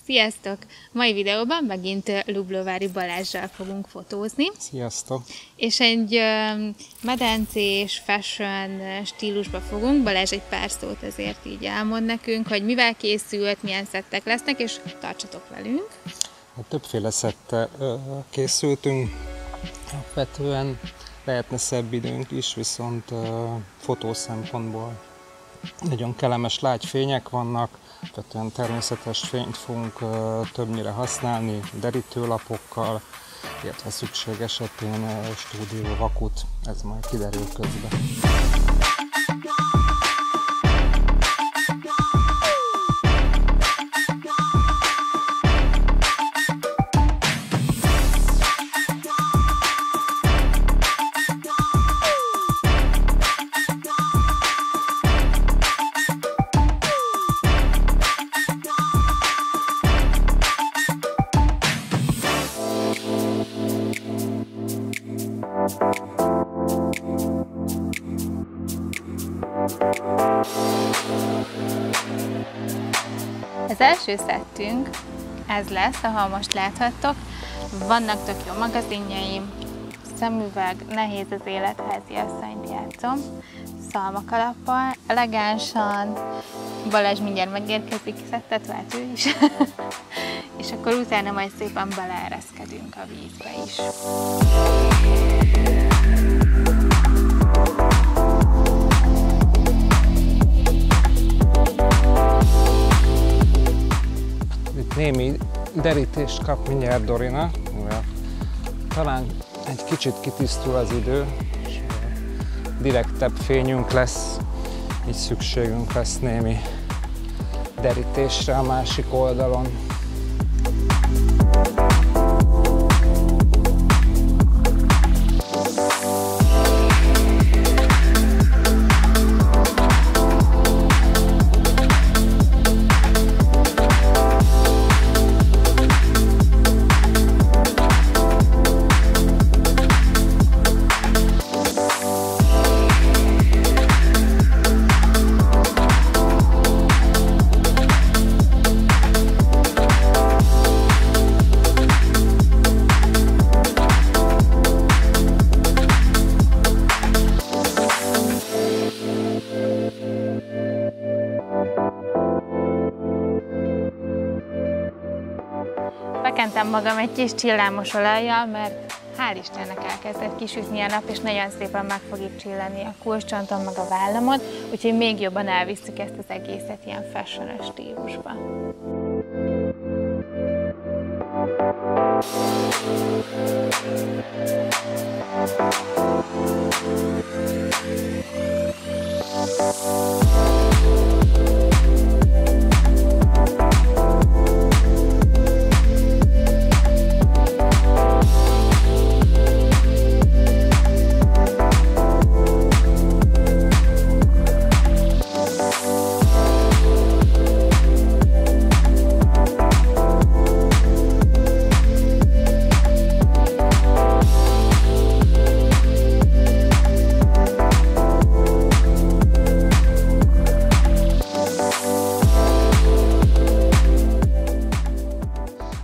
Sziasztok! Mai videóban megint Lublovári Balázssal fogunk fotózni. Sziasztok! És egy medencés, fashion stílusba fogunk. Balázs egy pár szót ezért így elmond nekünk, hogy mivel készült, milyen szettek lesznek, és tartsatok velünk. Többféle szettel készültünk. Alapvetően lehetne szebb időnk is, viszont fotó szempontból nagyon kellemes lágy fények vannak, tehát természetes fényt fogunk többnyire használni, derítőlapokkal, illetve szükség esetén stúdió vakut, ez majd kiderül közben. Az első szettünk ez lesz, ahol most láthattok. Vannak tök jó magazinjaim, szemüveg, nehéz az élet, háziasszonyt játszom, szalmakalappal, elegánsan. Balázs mindjárt megérkezik, szettet vált ő is. És akkor utána majd szépen beleereszkedünk a vízbe is. Némi derítést kap mindjárt Dorina, mivel talán egy kicsit kitisztul az idő, és direktebb fényünk lesz, így szükségünk lesz némi derítésre a másik oldalon. Bekentem magam egy kis csillámos olajjal, mert hál' Istennek elkezdett kisütni a nap, és nagyon szépen meg fog itt csillani a kulcscsontom, meg a vállamon, úgyhogy még jobban elvisszük ezt az egészet ilyen fashion-ös stílusba.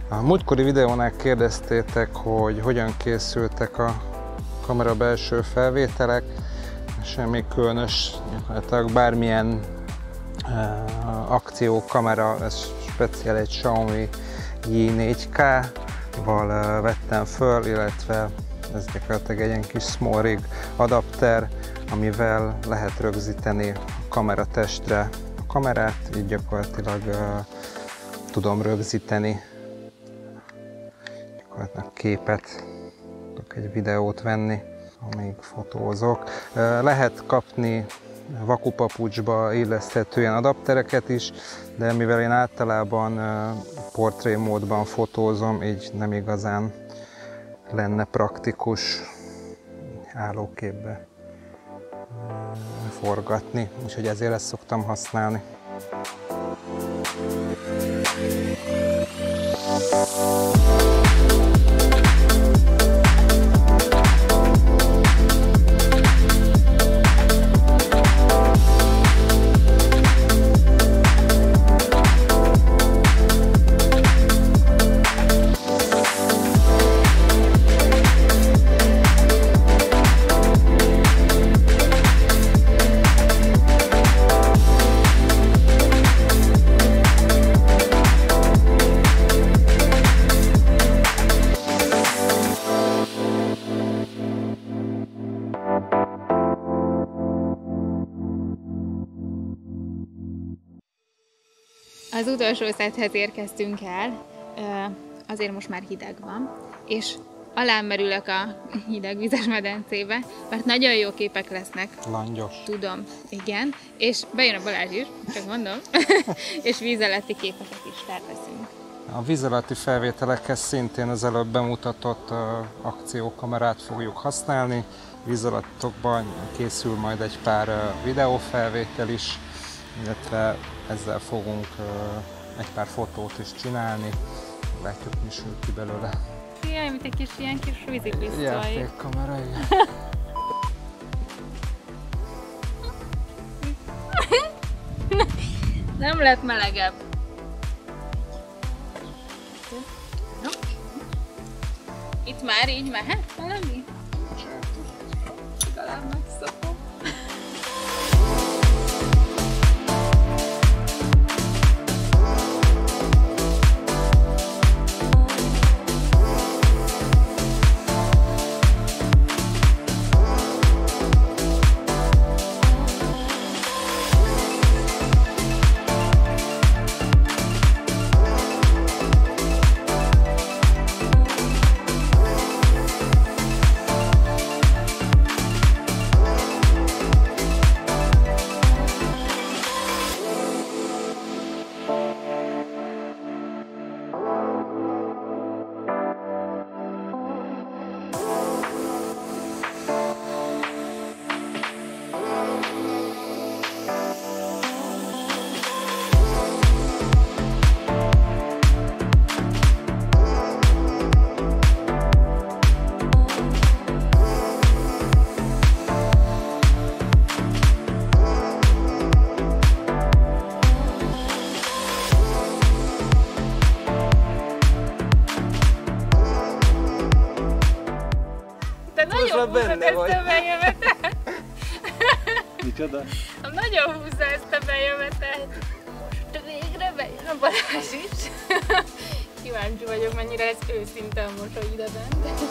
A múltkori videónál kérdeztétek, hogy hogyan készültek a kamera belső felvételek. Semmi különös, gyakorlatilag bármilyen akciókamera, ez speciál egy Xiaomi J4K-val vettem föl, illetve ez gyakorlatilag egy ilyen kis small rig adapter, amivel lehet rögzíteni a kameratestre a kamerát, így gyakorlatilag tudom rögzíteni képet, tudok egy videót venni, amíg fotózok. Lehet kapni vakupapucsba illeszthető ilyen adaptereket is, de mivel én általában portré módban fotózom, így nem igazán lenne praktikus állóképbe forgatni, úgyhogy ezért ezt szoktam használni. utolsó szetthez érkeztünk el, azért most már hideg van, és alámerülök a hidegvizes medencébe, mert nagyon jó képek lesznek. Langyos. Tudom, igen. És bejön a Balázs is, csak mondom, és víz alatti képeket is tervezünk. A víz alatti felvételekhez szintén az előbb bemutatott akciókamerát fogjuk használni. Víz alattokban készül majd egy pár videófelvétel is, illetve ezzel fogunk egy pár fotót is csinálni. Látjuk, mi sül ki belőle. Jaj, mint egy ilyen kis vízipisztoly. Játékkamera, igen. Nem lett melegebb. Itt már így mehet valami? Legalább megszopom. Nagyon húzod ezt a bejövetet! Micsoda? Nagyon húzza ezt a bejövetet! Most végre bejön a Balázs is! Kíváncsi vagyok, mennyire lesz őszinte a mosoly ide bent.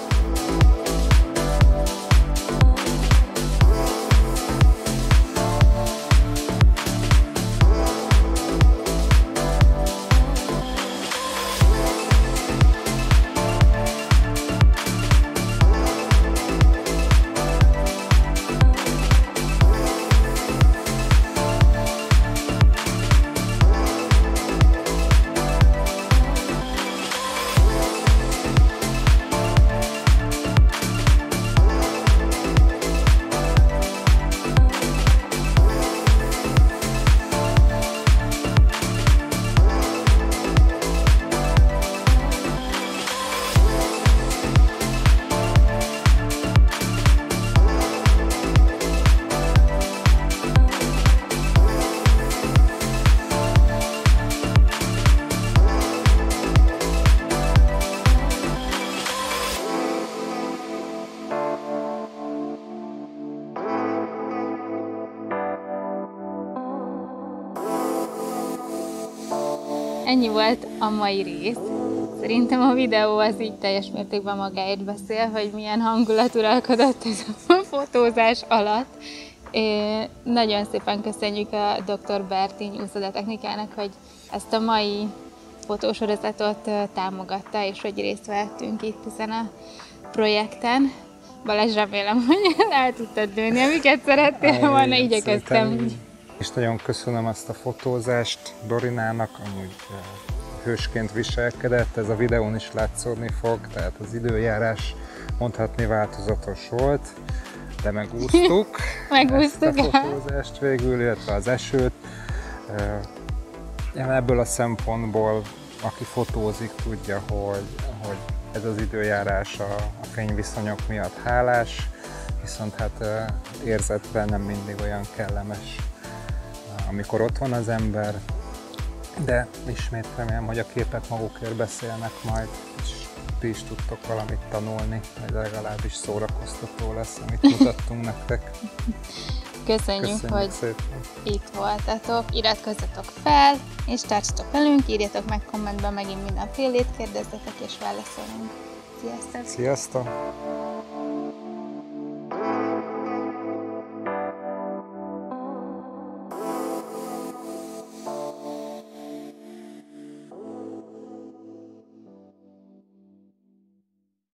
Ennyi volt a mai rész. Szerintem a videó az így teljes mértékben magáért beszél, hogy milyen hangulat uralkodott ez a fotózás alatt. Nagyon szépen köszönjük a Dr. Bertény úszodátechnikának, hogy ezt a mai fotósorozatot támogatta, és hogy részt vettünk itt ezen a projekten. Balázs, remélem, hogy el tudtad lőni, amiket szerettél volna, igyekeztem. És nagyon köszönöm ezt a fotózást Dorinának, amúgy hősként viselkedett, ez a videón is látszódni fog, tehát az időjárás mondhatni változatos volt, de megúsztuk ezt a fotózást végül, illetve az esőt. Ebből a szempontból, aki fotózik, tudja, hogy ez az időjárás a fényviszonyok miatt hálás, viszont hát érzetben nem mindig olyan kellemes, amikor ott van az ember, de ismét remélem, hogy a képek magukért beszélnek majd, és ti is tudtok valamit tanulni, vagy legalábbis szórakoztató lesz, amit mutattunk nektek. Köszönjük, hogy szépen itt voltatok, iratkozzatok fel, és tartsatok velünk, írjatok meg kommentben megint mindenfélét, kérdezzetek és válaszolunk. Sziasztok! Sziasztok!